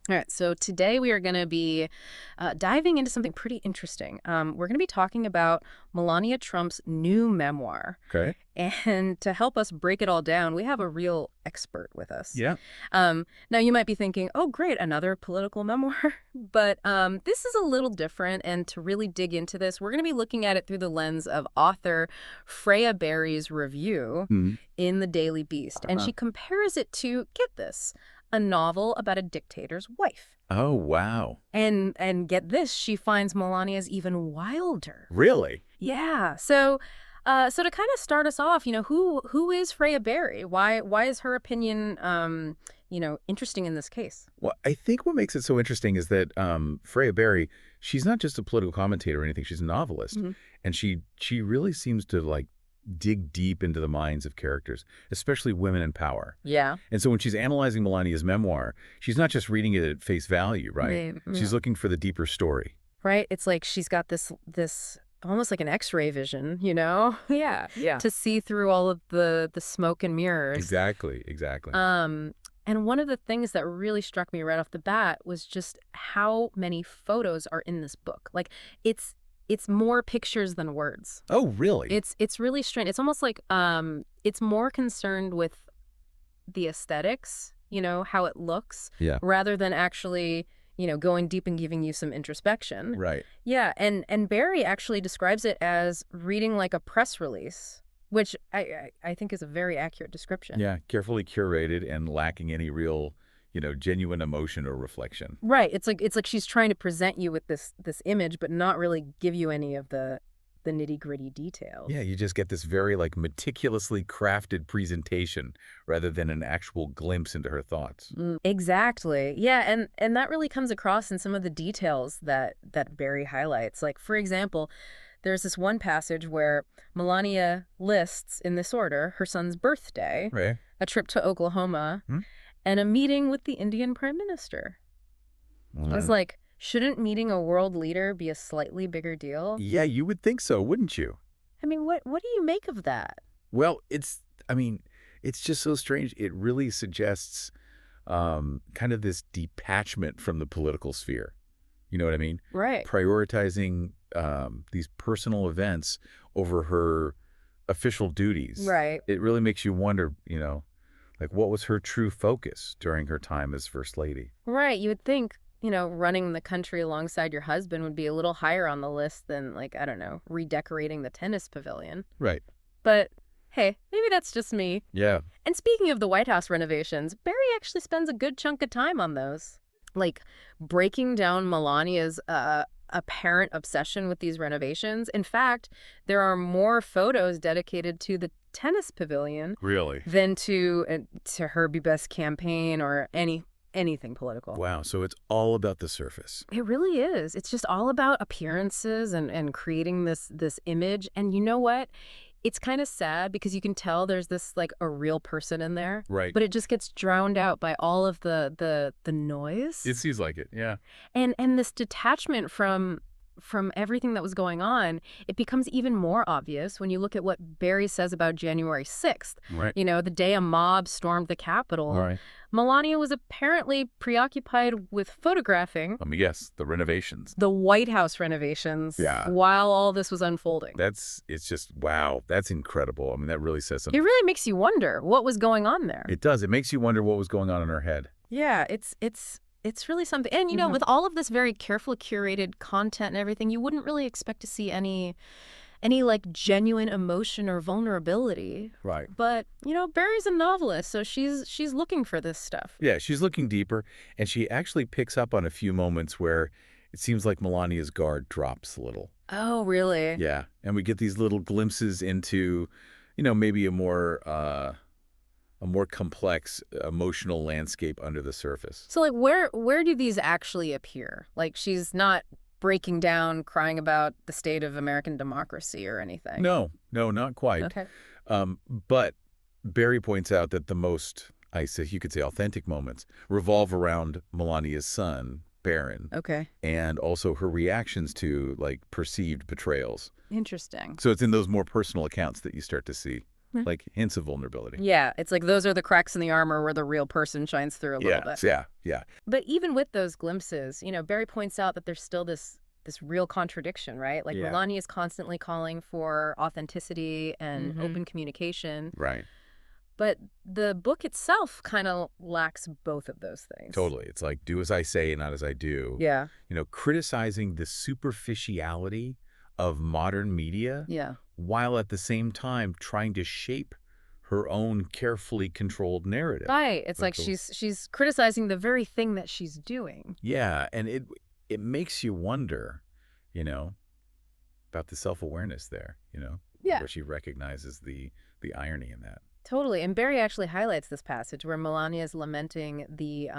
All right, so today we are going to be diving into something pretty interesting. We're going to be talking about Melania Trump's new memoir. Okay. And to help us break it all down, we have a real expert with us. Yeah. Now, you might be thinking, oh, great, another political memoir. But this is a little different. And to really dig into this, we're going to be looking at it through the lens of author Freya Berry's review Mhm. in the Daily Beast. And she compares it to, get this, a novel about a dictator's wife. Oh, wow. And get this, she finds Melania's even wilder. Really? Yeah. So to kind of start us off, who is Freya Berry? Why is her opinion interesting in this case? Well, I think what makes it so interesting is that Freya Berry, she's not just a political commentator or anything. She's a novelist. Mhm. And she really seems to dig deep into the minds of characters, especially women in power. Yeah. And so when she's analyzing Melania's memoir, she's not just reading it at face value, right? She's looking for the deeper story. Right. It's like she's got this almost like an X-ray vision, Yeah. to see through all of the smoke and mirrors. Exactly. And one of the things that really struck me right off the bat was just how many photos are in this book. Like it's more pictures than words. Oh, really? It's really strange. It's almost like it's more concerned with the aesthetics, how it looks, Yeah. rather than actually, going deep and giving you some introspection. Right. Yeah, and Barry actually describes it as reading like a press release, which I think is a very accurate description. Yeah. Carefully curated and lacking any real, genuine emotion or reflection. Right. It's like she's trying to present you with this image, but not really give you any of the nitty-gritty details. Yeah, you just get this very meticulously crafted presentation rather than an actual glimpse into her thoughts. Exactly. Yeah, and that really comes across in some of the details that Barry highlights. Like, for example, there's this one passage where Melania lists, in this order, her son's birthday, Right. a trip to Oklahoma, Hmm? and a meeting with the Indian Prime Minister. I was like, shouldn't meeting a world leader be a slightly bigger deal? Yeah, you would think so, wouldn't you? I mean, what do you make of that? Well, it's just so strange. It really suggests kind of this detachment from the political sphere. You know what I mean? Right. Prioritizing these personal events over her official duties. Right. It really makes you wonder, what was her true focus during her time as First Lady? Right. You would think, running the country alongside your husband would be a little higher on the list than, I don't know, redecorating the tennis pavilion. Right. But hey, maybe that's just me. Yeah. And speaking of the White House renovations, Barry actually spends a good chunk of time on those. Like breaking down Melania's apparent obsession with these renovations. In fact, there are more photos dedicated to the tennis pavilion Really? than to her Be Best campaign or anything political. Wow. So it's all about the surface. It really is. It's just all about appearances and creating this image. And you know what? It's kind of sad because you can tell there's this a real person in there. Right. But it just gets drowned out by all of the noise. It seems like it. Yeah. And this detachment from everything that was going on, it becomes even more obvious when you look at what Barry says about January 6th. Right. The day a mob stormed the Capitol. All right. Melania was apparently preoccupied with photographing Let me guess. The renovations. the White House renovations Yeah. while all this was unfolding. It's just, wow. That's incredible. I mean, that really says It something. really makes you wonder what was going on there. It does. It makes you wonder what was going on in her head. Yeah, it's really something. And, with all of this very carefully curated content and everything, you wouldn't really expect to see any genuine emotion or vulnerability. Right. But, Barry's a novelist, so she's looking for this stuff. Yeah, she's looking deeper, and she actually picks up on a few moments where it seems like Melania's guard drops a little. Oh, really? Yeah, and we get these little glimpses into, maybe a more complex emotional landscape under the surface. So, where do these actually appear? She's not breaking down, crying about the state of American democracy or anything. No, not quite. Okay. But Barry points out that the most, you could say, authentic moments revolve around Melania's son, Barron, Okay. and also her reactions to perceived betrayals. Interesting. So it's in those more personal accounts that you start to see like hints of vulnerability. Yeah, it's like those are the cracks in the armor where the real person shines through a little bit. Yeah. But even with those glimpses, Barry points out that there's still this real contradiction, right? Like Yeah. Melania is constantly calling for authenticity and open communication, Right. but the book itself kind of lacks both of those things. Totally. It's like do as I say, not as I do. Yeah. Criticizing the superficiality of modern media Yeah. while at the same time trying to shape her own carefully controlled narrative. Right. It's like those- she's criticizing the very thing that she's doing. Yeah, and it makes you wonder, about the self-awareness there, Yeah. where she recognizes the irony in that. Totally. And Barry actually highlights this passage where Melania is lamenting the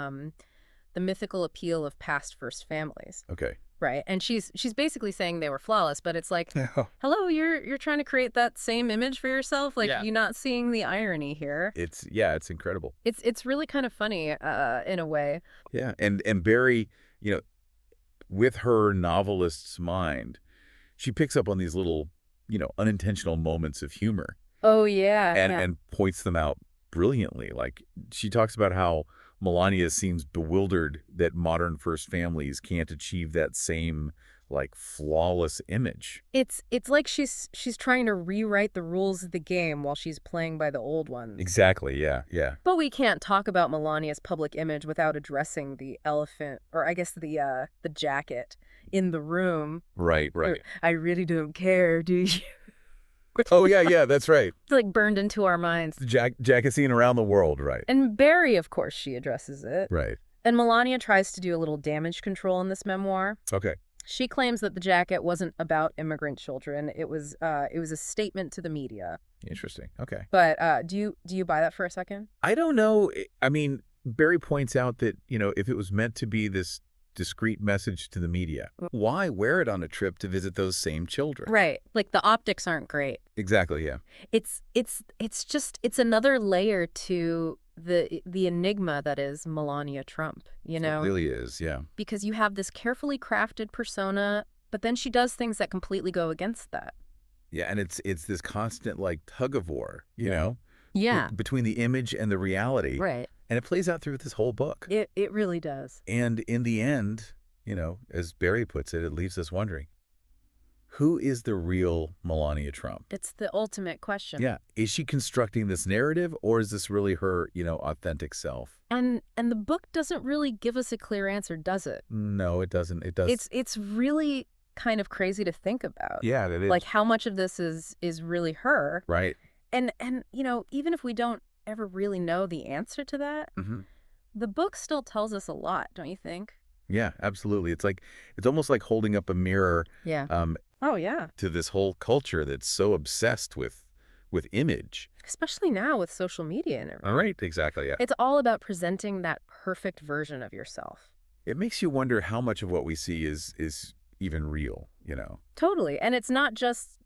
mythical appeal of past first families. Okay. Right. And she's basically saying they were flawless, but it's like, Yeah. hello, you're trying to create that same image for yourself? Like, Yeah. you're not seeing the irony here. It's incredible. It's really kind of funny in a way. Yeah, and Barry, with her novelist's mind, she picks up on these little, unintentional moments of humor Oh, yeah. and points them out brilliantly. Like she talks about how Melania seems bewildered that modern first families can't achieve that same like flawless image. It's like she's trying to rewrite the rules of the game while she's playing by the old ones. Exactly. Yeah. But we can't talk about Melania's public image without addressing the elephant, or I guess the jacket in the room. Right. I really don't care, do you? Oh, yeah, that's right. It's like burned into our minds. Jacket scene around the world, right. And Barry, of course, she addresses it. Right. And Melania tries to do a little damage control in this memoir. Okay. She claims that the jacket wasn't about immigrant children. It was a statement to the media. Interesting. Okay. But do you buy that for a second? I don't know. I mean, Barry points out that, if it was meant to be this discreet message to the media, why wear it on a trip to visit those same children? Right. Like the optics aren't great. Exactly, yeah. It's another layer to the enigma that is Melania Trump, It really is, yeah. Because you have this carefully crafted persona, but then she does things that completely go against that. Yeah, and it's this constant like tug of war, Yeah. between the image and the reality. Right. And it plays out through this whole book. It really does. And in the end, as Barry puts it, it leaves us wondering, who is the real Melania Trump? It's the ultimate question. Yeah. Is she constructing this narrative, or is this really her, authentic self? And the book doesn't really give us a clear answer, does it? No, it doesn't. It does. It's really kind of crazy to think about. Yeah, it is. Like how much of this is really her. Right. And even if we don't ever really know the answer to that, the book still tells us a lot, don't you think? Yeah, absolutely. It's almost like holding up a mirror. Yeah. Oh, yeah. To this whole culture that's so obsessed with image. Especially now with social media and everything. All right, exactly, yeah. It's all about presenting that perfect version of yourself. It makes you wonder how much of what we see is even real, Totally. And it's not just,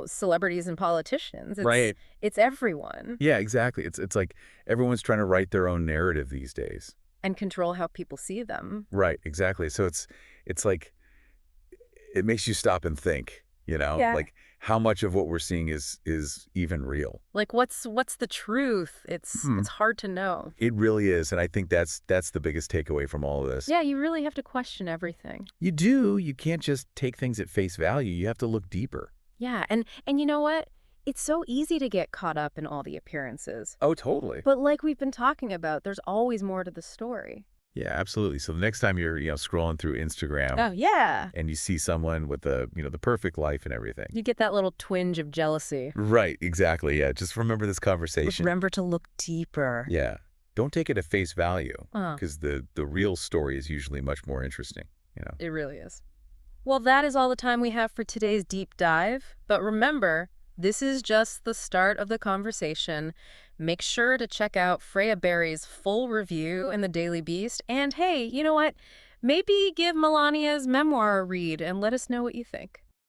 celebrities and politicians. Right. It's everyone. Yeah, exactly. It's like everyone's trying to write their own narrative these days. And control how people see them. Right, exactly. So it's like it makes you stop and think, Yeah. like how much of what we're seeing is even real. Like what's the truth? It's hard to know. It really is, and I think that's the biggest takeaway from all of this. Yeah, you really have to question everything. You do. You can't just take things at face value. You have to look deeper. Yeah, and you know what? It's so easy to get caught up in all the appearances. Oh, totally. But like we've been talking about, there's always more to the story. Yeah, absolutely. So the next time you're, scrolling through Instagram Oh, yeah. and you see someone with the perfect life and everything. You get that little twinge of jealousy. Right, exactly. Yeah, just remember this conversation. Remember to look deeper. Yeah. Don't take it at face value Uh-huh. because the real story is usually much more interesting, It really is. Well, that is all the time we have for today's deep dive. But remember, this is just the start of the conversation. Make sure to check out Freya Berry's full review in the Daily Beast. And hey, you know what? Maybe give Melania's memoir a read and let us know what you think.